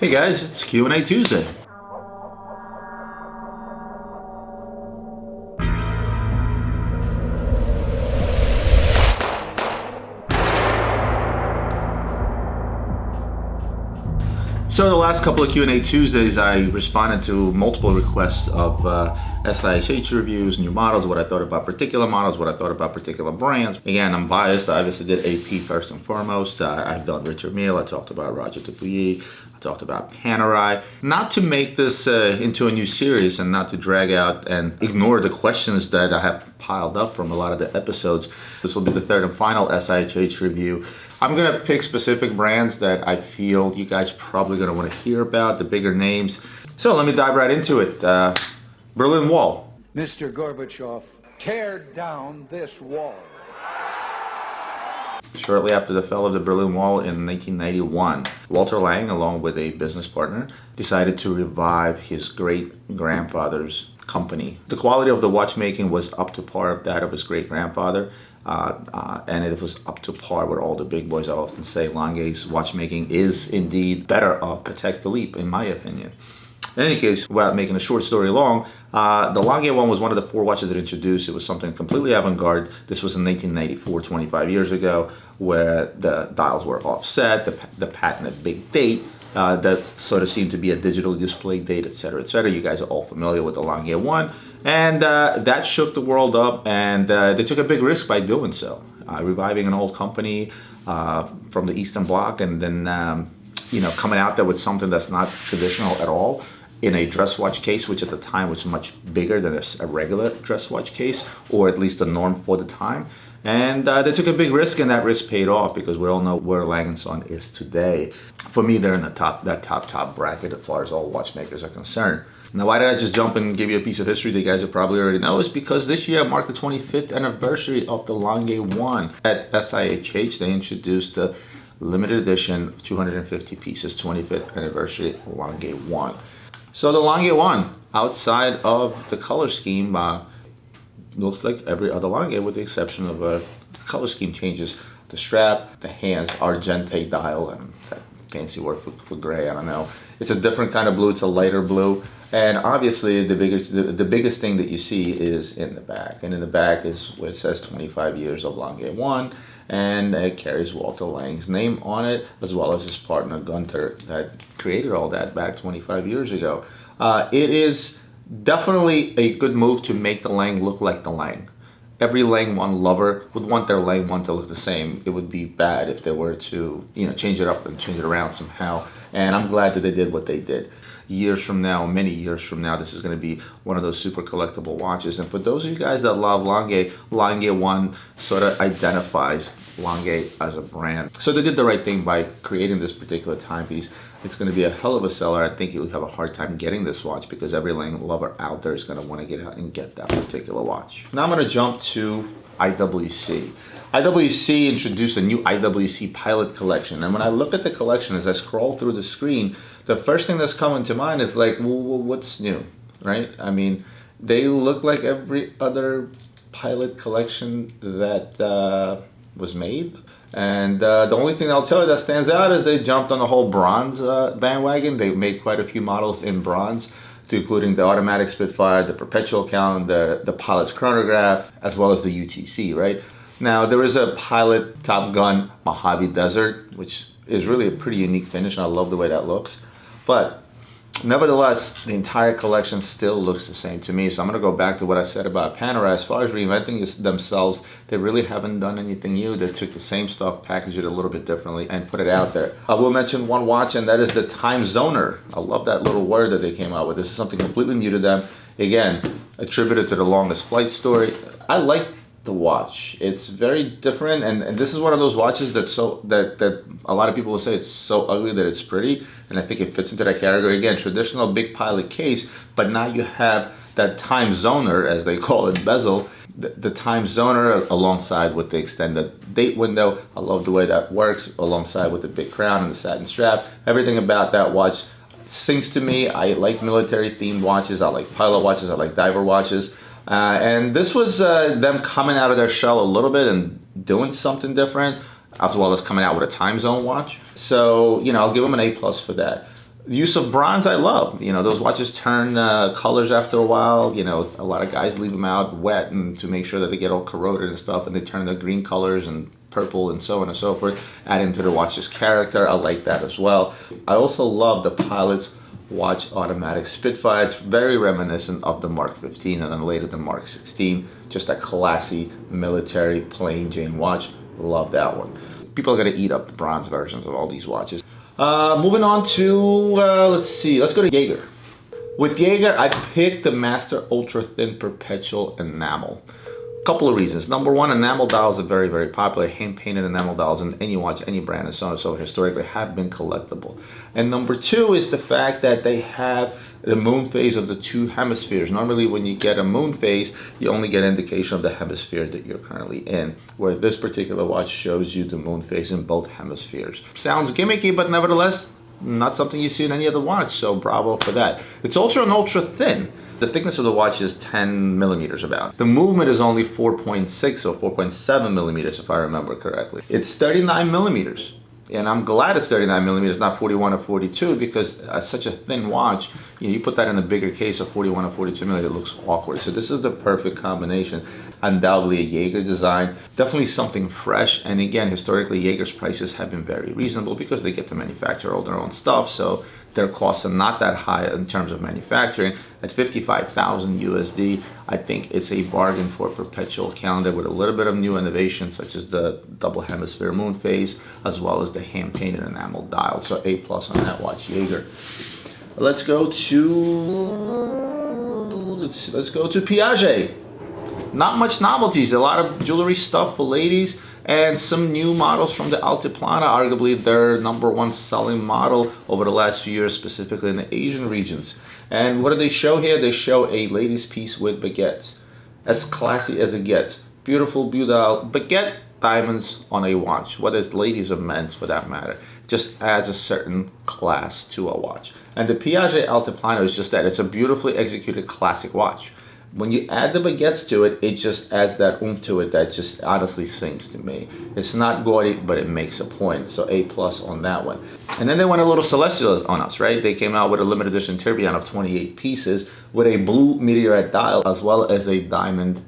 Hey guys, it's Q&A Tuesday. So the last couple of Q&A Tuesdays, I responded to multiple requests of SIHH reviews, new models, what I thought about particular models, what I thought about particular brands. Again, I'm biased. I obviously did AP first and foremost. I've done Richard Mille. I talked about Roger Dupuy. I talked about Panerai. Not to make this into a new series and not to drag out and ignore the questions that I have piled up from a lot of the episodes. This will be the third and final SIHH review. I'm gonna pick specific brands that I feel you guys probably gonna wanna hear about, the bigger names. So let me dive right into it. Berlin Wall. Mr. Gorbachev, tear down this wall. Shortly after the fall of the Berlin Wall in 1991, Walter Lange, along with a business partner, decided to revive his great-grandfather's company. The quality of the watchmaking was up to par of that of his great-grandfather. And it was up to par with all the big boys. I often say Lange's watchmaking is indeed better of Patek Philippe, in my opinion. In any case, without making a short story long, the Lange one was one of the four watches that introduced. It was something completely avant-garde. This was in 1994, 25 years ago, where the dials were offset, the patented big date, that sort of seemed to be a digital display date, etc., etc. You guys are all familiar with the Lange one. And that shook the world up, and they took a big risk by doing so, reviving an old company from the Eastern Bloc, and then coming out there with something that's not traditional at all in a dress watch case, which at the time was much bigger than a regular dress watch case, or at least the norm for the time. And they took a big risk, and that risk paid off because we all know where Lange & Son is today. For me, they're in the top bracket as far as all watchmakers are concerned. Now, why did I just jump and give you a piece of history that you guys will probably already know? Is because this year marked the 25th anniversary of the Lange 1. At SIHH, they introduced the limited edition, 250 pieces, 25th anniversary Lange 1. So the Lange 1, outside of the color scheme, looks like every other Lange with the exception of the color scheme changes. The strap, the hands, argente dial, and that fancy word for gray, I don't know. It's a different kind of blue, it's a lighter blue. And obviously the biggest thing that you see is in the back. And in the back is where it says 25 years of Lange 1, and it carries Walter Lange's name on it, as well as his partner Gunther that created all that back 25 years ago. It is definitely a good move to make the Lange look like the Lange. Every Lange 1 lover would want their Lange 1 to look the same. It would be bad if they were to, change it up and change it around somehow. And I'm glad that they did what they did. Years from now, many years from now, this is going to be one of those super collectible watches. And for those of you guys that love Lange, Lange 1 sort of identifies Lange as a brand. So they did the right thing by creating this particular timepiece. It's going to be a hell of a seller. I think you'll have a hard time getting this watch because every Lange lover out there is going to want to get out and get that particular watch. Now I'm going to jump to IWC. IWC introduced a new IWC Pilot collection. And when I look at the collection, as I scroll through the screen, the first thing that's coming to mind is like, well, what's new, right? I mean, they look like every other Pilot collection that was made. And the only thing I'll tell you that stands out is they jumped on the whole bronze bandwagon. They made quite a few models in bronze, including the automatic Spitfire, the Perpetual calendar, the Pilot's Chronograph, as well as the UTC, right? Now, there is a Pilot Top Gun Mojave Desert, which is really a pretty unique finish, and I love the way that looks. But nevertheless, the entire collection still looks the same to me. So I'm going to go back to what I said about Panerai. As far as reinventing themselves, they really haven't done anything new. They took the same stuff, packaged it a little bit differently, and put it out there. I will mention one watch, and that is the Timezoner. I love that little word that they came out with. This is something completely new to them. Again, attributed to the longest flight story. I like the watch. It's very different, and this is one of those watches that a lot of people will say it's so ugly that it's pretty, and I think it fits into that category. Again, traditional big Pilot case, but now you have that Timezoner, as they call it, bezel, the Timezoner alongside with the extended date window. I love the way that works alongside with the big crown and the satin strap. Everything about that watch sings to me. I like military themed watches, I like pilot watches, I like diver watches. And this was them coming out of their shell a little bit and doing something different, as well as coming out with a time zone watch. So, I'll give them an A+ for that. The use of bronze, I love. You know, those watches turn colors after a while. You know, a lot of guys leave them out wet and to make sure that they get all corroded and stuff, and they turn the green colors and purple and so on and so forth, adding to the watch's character. I like that as well. I also love the Pilot's Watch Automatic Spitfire. It's very reminiscent of the Mark 15 and then later the Mark 16. Just a classy military plain Jane watch. Love that one. People are gonna eat up the bronze versions of all these watches. Moving on to, let's see, let's go to Jaeger. With Jaeger, I picked the Master Ultra Thin Perpetual Enamel. Couple of reasons. Number one, enamel dials are very, very popular. Hand-painted enamel dials in any watch, any brand, and so on and so historically have been collectible. And number two is the fact that they have the moon phase of the two hemispheres. Normally when you get a moon phase, you only get indication of the hemisphere that you're currently in, where this particular watch shows you the moon phase in both hemispheres. Sounds gimmicky, but nevertheless, not something you see in any other watch, so bravo for that. It's ultra and ultra thin. The thickness of the watch is 10 millimeters about. The movement is only 4.6 or 4.7 millimeters if I remember correctly. It's 39 millimeters. And I'm glad it's 39 millimeters, not 41 or 42, because such a thin watch, you put that in a bigger case of 41 or 42 millimeters, it looks awkward. So this is the perfect combination. Undoubtedly a Jaeger design, definitely something fresh. And again, historically, Jaeger's prices have been very reasonable because they get to manufacture all their own stuff. So their costs are not that high in terms of manufacturing. At 55,000 USD, I think it's a bargain for a perpetual calendar with a little bit of new innovation, such as the double hemisphere moon phase, as well as the hand-painted enamel dial. So A+ on that watch, Jaeger. Let's go to Piaget. Not much novelties, a lot of jewelry stuff for ladies, and some new models from the Altiplano, arguably their #1 selling model over the last few years, specifically in the Asian regions. And what do they show here? They show a ladies piece with baguettes. As classy as it gets. Beautiful baguette diamonds on a watch, whether it's ladies or men's for that matter. Just adds a certain class to a watch. And the Piaget Altiplano is just that. It's a beautifully executed classic watch. When you add the baguettes to it, it just adds that oomph to it that just honestly sings to me. It's not gaudy, but it makes a point. So A+ on that one. And then they went a little celestial on us, right? They came out with a limited edition tourbillon of 28 pieces with a blue meteorite dial as well as a diamond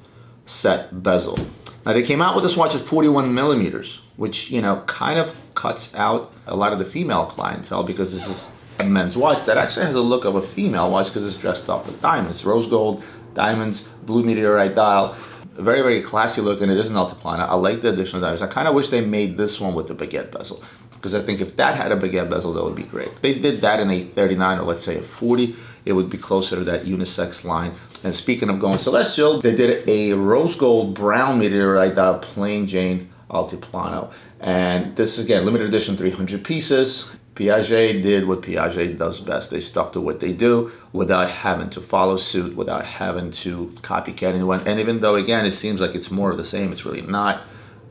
set bezel. Now they came out with this watch at 41 millimeters, which, you know, kind of cuts out a lot of the female clientele because this is a men's watch that actually has a look of a female watch because it's dressed up with diamonds, rose gold, diamonds, blue meteorite dial. Very, very classy look, and it is an Altiplano. I like the additional diamonds. I kind of wish they made this one with the baguette bezel, because I think if that had a baguette bezel, that would be great. If they did that in a 39 or let's say a 40, it would be closer to that unisex line. And speaking of going celestial, they did a rose gold brown meteorite dial plain Jane Altiplano. And this is, again, limited edition, 300 pieces. Piaget did what Piaget does best. They stuck to what they do without having to follow suit, without having to copycat anyone. And even though, again, it seems like it's more of the same, it's really not.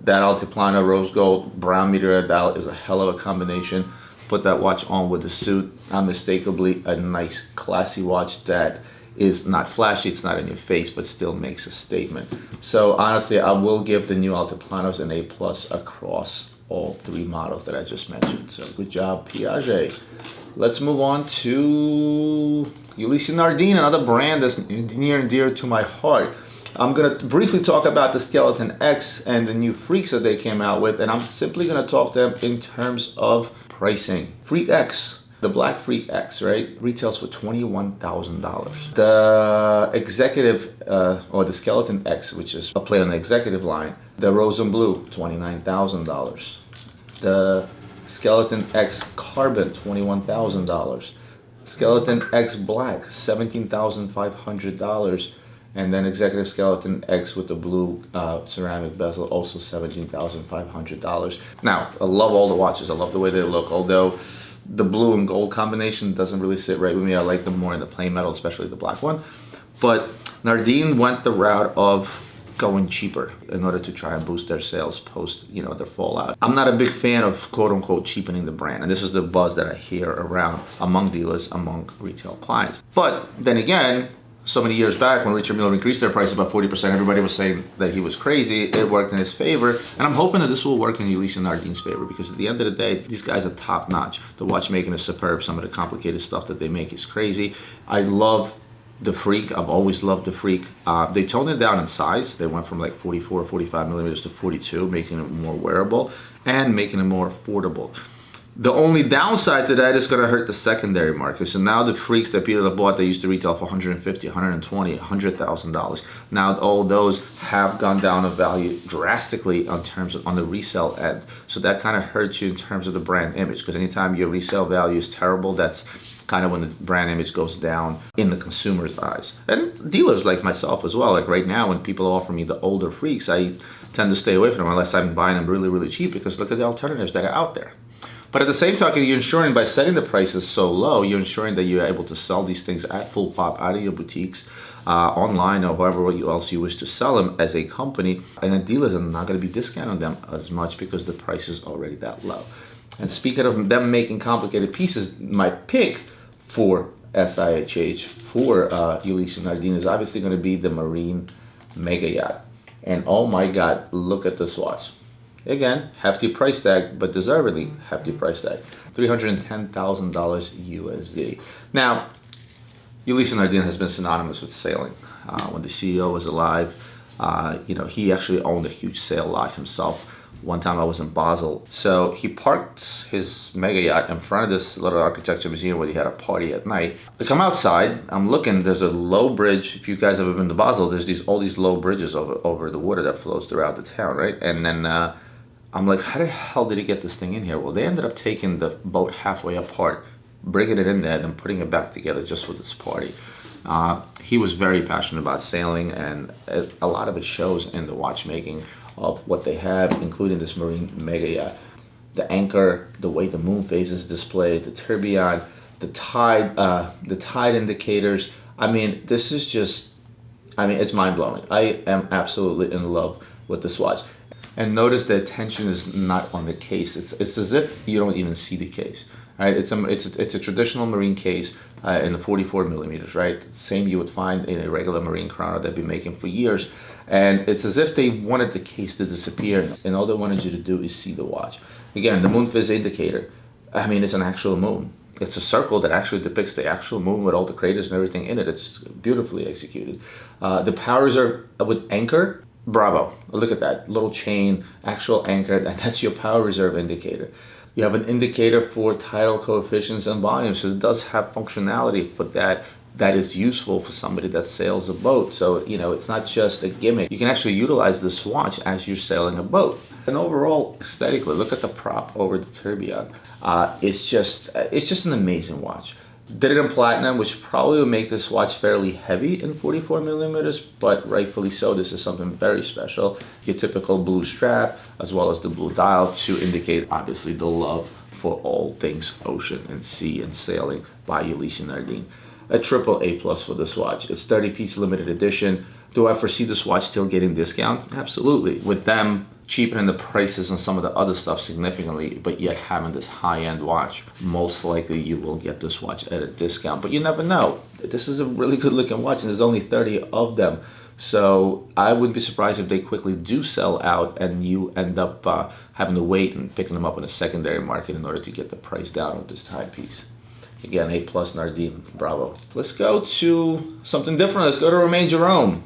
That Altiplano rose gold brown meteorite dial is a hell of a combination. Put that watch on with the suit, unmistakably a nice, classy watch that is not flashy, it's not in your face, but still makes a statement. So honestly, I will give the new Altiplanos an A+ across all three models that I just mentioned. So good job, Piaget. Let's move on to Ulysse Nardin, another brand that's near and dear to my heart. I'm going to briefly talk about the Skeleton X and the new Freaks that they came out with, and I'm simply going to talk to them in terms of pricing. Freak X, the Black Freak X, right, retails for $21,000. The Executive, or the Skeleton X, which is a play on the Executive line, the Rose and Blue, $29,000. The Skeleton X Carbon, $21,000. Skeleton X Black, $17,500. And then Executive Skeleton X with the blue ceramic bezel, also $17,500. Now, I love all the watches. I love the way they look, although the blue and gold combination doesn't really sit right with me. I like them more in the plain metal, especially the black one. But Nardin went the route of going cheaper in order to try and boost their sales post, you know, their fallout. I'm not a big fan of quote unquote cheapening the brand, and this is the buzz that I hear around among dealers, among retail clients. But then again, so many years back when Richard Mille increased their price about 40%, everybody was saying that he was crazy. It worked in his favor. And I'm hoping that this will work in Ulysse Nardin's favor, because at the end of the day, these guys are top notch. The watchmaking is superb. Some of the complicated stuff that they make is crazy. I love the Freak. I've always loved the Freak. They toned it down in size. They went from like 44 or 45 millimeters to 42, making it more wearable and making it more affordable. The only downside to that is going to hurt the secondary market. So now the Freaks that people have bought, they used to retail for $150, $120, $100,000. Now all those have gone down in value drastically on terms of on the resale end. So that kind of hurts you in terms of the brand image, because anytime your resale value is terrible, that's kind of when the brand image goes down in the consumer's eyes. And dealers like myself as well. Like right now, when people offer me the older Freaks, I tend to stay away from them unless I'm buying them really, really cheap, because look at the alternatives that are out there. But at the same time, you're ensuring by setting the prices so low, you're ensuring that you're able to sell these things at full pop out of your boutiques, online, or however else you wish to sell them as a company. And the dealers are not going to be discounting them as much because the price is already that low. And speaking of them making complicated pieces, my pick for SIHH for Ulysse Nardin is obviously going to be the Marine Mega Yacht. And oh my God, look at this watch. Again, hefty price tag, but deservedly hefty price tag. $310,000 USD. Now, Ulysse Nardin has been synonymous with sailing. When the CEO was alive, he actually owned a huge sail lot himself. One time I was in Basel. So he parked his mega yacht in front of this little architecture museum where he had a party at night. I come outside, I'm looking, there's a low bridge. If you guys have ever been to Basel, there's all these low bridges over the water that flows throughout the town, right? And then I'm like, how the hell did he get this thing in here? Well, they ended up taking the boat halfway apart, bringing it in there, and putting it back together just for this party. He was very passionate about sailing, and a lot of it shows in the watchmaking of what they have, including this Marine Mega Yacht. The anchor, the way the moon phase is displayed, the tourbillon, the tide indicators. I mean, this is just, it's mind-blowing. I am absolutely in love with this watch. And notice the attention is not on the case. It's as if you don't even see the case. Right? It's a traditional marine case in the 44 millimeters, right? Same you would find in a regular marine chrono they've been making for years. And it's as if they wanted the case to disappear, and all they wanted you to do is see the watch. Again, the moon phase indicator, it's an actual moon. It's a circle that actually depicts the actual moon with all the craters and everything in it. It's beautifully executed. The power reserve with anchor, bravo. Look at that little chain, actual anchor, that's your power reserve indicator. You have an indicator for tidal coefficients and volume, so it does have functionality for that is useful for somebody that sails a boat. So, it's not just a gimmick. You can actually utilize this watch as you're sailing a boat. And overall, aesthetically, look at the prop over the tourbillon. It's just an amazing watch. Did it in platinum, which probably would make this watch fairly heavy in 44 millimeters, but rightfully so. This is something very special. Your typical blue strap, as well as the blue dial to indicate, obviously, the love for all things ocean and sea and sailing by Ulysse Nardin. A triple A+ for this watch. It's 30-piece limited edition. Do I foresee this watch still getting discount? Absolutely. With them cheapening the prices on some of the other stuff significantly, but yet having this high-end watch, most likely you will get this watch at a discount. But you never know. This is a really good-looking watch, and there's only 30 of them. So I wouldn't be surprised if they quickly do sell out and you end up having to wait and picking them up in a secondary market in order to get the price down of this timepiece. Again, A+ Nardin, bravo. Let's go to something different. Let's go to Romain Jerome.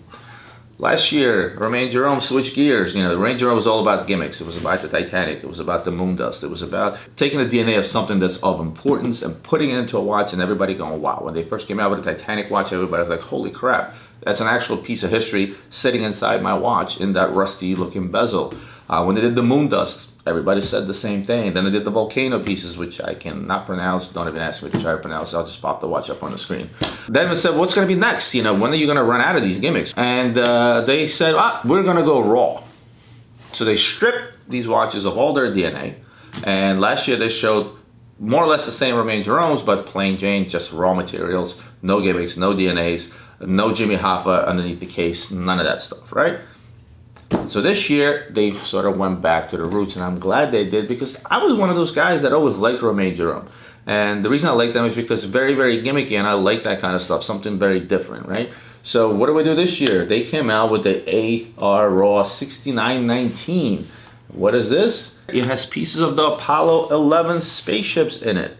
Last year, Romain Jerome switched gears. Romain Jerome was all about gimmicks. It was about the Titanic. It was about the moon dust. It was about taking the DNA of something that's of importance and putting it into a watch and everybody going, wow. When they first came out with the Titanic watch, everybody was like, holy crap. That's an actual piece of history sitting inside my watch in that rusty looking bezel. When they did the moon dust, everybody said the same thing. Then they did the Volcano pieces, which I cannot pronounce. Don't even ask me to try to pronounce it. I'll just pop the watch up on the screen. Then they said, what's going to be next? When are you going to run out of these gimmicks? And they said, we're going to go raw. So they stripped these watches of all their DNA. And last year they showed more or less the same Romain Jeromes, but plain Jane, just raw materials, no gimmicks, no DNAs, no Jimmy Hoffa underneath the case, none of that stuff, right? So this year, they sort of went back to the roots, and I'm glad they did, because I was one of those guys that always liked Romain Jerome. And the reason I like them is because very, very gimmicky, and I like that kind of stuff, something very different, right? So what do we do this year? They came out with the AR Raw 6919. What is this? It has pieces of the Apollo 11 spaceships in it.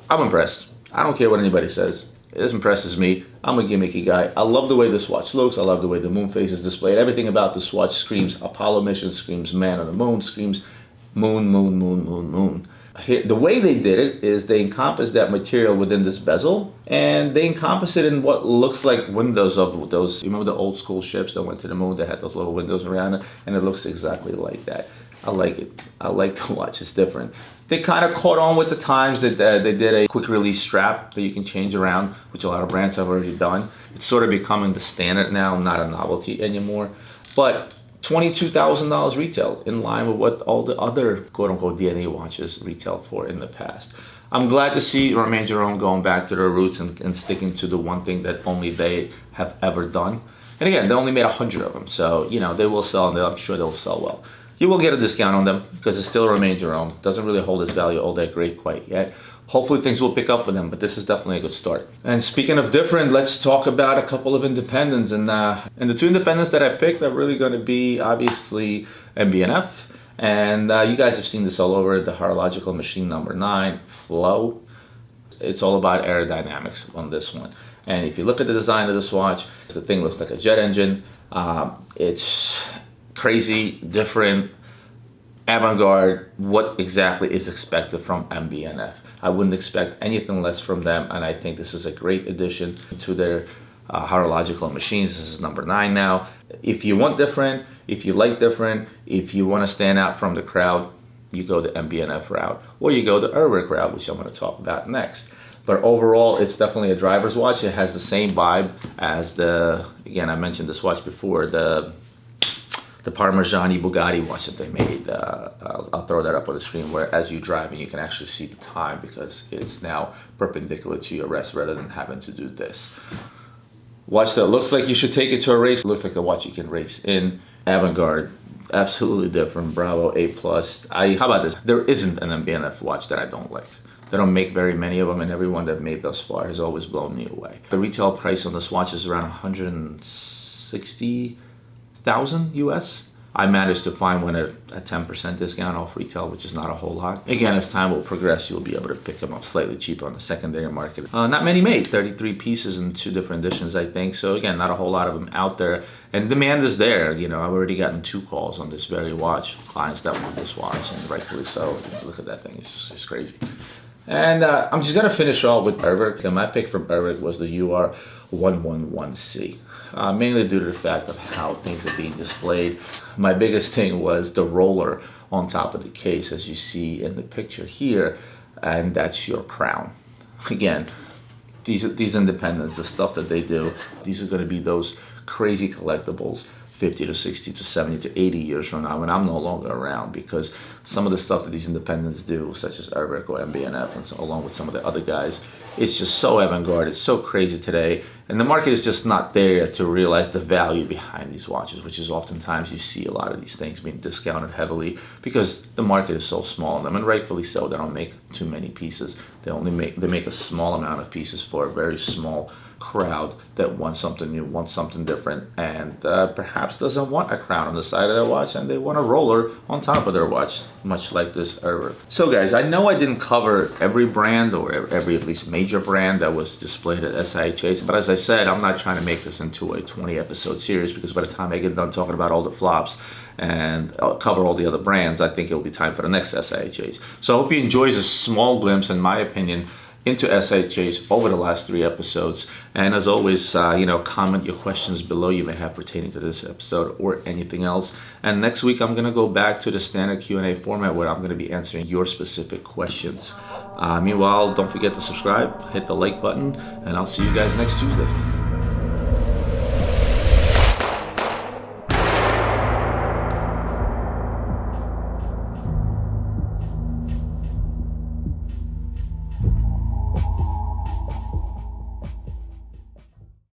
I'm impressed. I don't care what anybody says. This impresses me. I'm a gimmicky guy. I love the way this watch looks. I love the way the moon face is displayed. Everything about this watch screams Apollo mission, screams man on the moon, screams moon, moon, moon, moon, moon. The way they did it is they encompass that material within this bezel, and they encompass it in what looks like windows of those, you remember the old school ships that went to the moon that had those little windows around it, and it looks exactly like that. I like it. I like the watch. It's different. They kind of caught on with the times that they did a quick release strap that you can change around, which a lot of brands have already done. It's sort of becoming the standard now, not a novelty anymore. But $22,000 retail, in line with what all the other quote-unquote DNA watches retail for in the past. I'm glad to see Romain Jerome going back to their roots and sticking to the one thing that only they have ever done. And again, they only made 100 of them, so you know they will sell, and I'm sure they'll sell well. You will get a discount on them because it's still Romain Jerome. Doesn't really hold its value all that great quite yet. Hopefully things will pick up for them, but this is definitely a good start. And speaking of different, let's talk about a couple of independents. And the two independents that I picked are really going to be obviously MB&f. And you guys have seen this all over, the horological machine number 9, Flow. It's all about aerodynamics on this one. And if you look at the design of this watch, the thing looks like a jet engine. It's crazy, different, avant-garde, what exactly is expected from MB&f. I wouldn't expect anything less from them, and I think this is a great addition to their horological machines. This is number 9 now. If you want different, if you like different, if you want to stand out from the crowd, you go the MB&f route, or you go the Urwerk route, which I'm going to talk about next. But overall, it's definitely a driver's watch. It has the same vibe as the, again, I mentioned this watch before, the Parmigiani Bugatti watch that they made. I'll throw that up on the screen, where as you drive and you can actually see the time because it's now perpendicular to your wrist rather than having to do this. Watch that looks like you should take it to a race. Looks like a watch you can race in. Avant-garde, absolutely different. Bravo, A+. How about this? There isn't an MB&f watch that I don't like. They don't make very many of them, and every one they've made thus far has always blown me away. The retail price on this watch is around 160,000 US. I managed to find one at a 10% discount off retail, which is not a whole lot. Again, as time will progress, you'll be able to pick them up slightly cheaper on the secondary market. Not many made, 33 pieces in 2 different editions, I think. So again, not a whole lot of them out there. And demand is there. You know, I've already gotten 2 calls on this very watch, clients that want this watch, and rightfully so. Look at that thing, it's just crazy. And I'm just gonna finish off with Urwerk. And my pick from Urwerk was the UR111C. Mainly due to the fact of how things are being displayed. My biggest thing was the roller on top of the case, as you see in the picture here, and that's your crown. Again, these independents, the stuff that they do, these are going to be those crazy collectibles 50 to 60 to 70 to 80 years from now when I'm no longer around, because some of the stuff that these independents do, such as Urwerk or MB&f, and so, along with some of the other guys, it's just so avant-garde, it's so crazy today, and the market is just not there yet to realize the value behind these watches, which is oftentimes you see a lot of these things being discounted heavily because the market is so small in them, and rightfully so. They don't make too many pieces. They make a small amount of pieces for a very small crowd that wants something new, wants something different, and perhaps doesn't want a crown on the side of their watch, and they want a roller on top of their watch, much like this Urwerk. So guys, I know I didn't cover every brand or every at least major brand that was displayed at SIHH, but as I said, I'm not trying to make this into a 20 episode series, because by the time I get done talking about all the flops and I'll cover all the other brands, I think it'll be time for the next SIHH. So I hope you enjoy a small glimpse, in my opinion, into SIHH over the last 3 episodes. And as always, comment your questions below you may have pertaining to this episode or anything else. And next week, I'm gonna go back to the standard Q&A format where I'm gonna be answering your specific questions. Meanwhile, don't forget to subscribe, hit the like button, and I'll see you guys next Tuesday.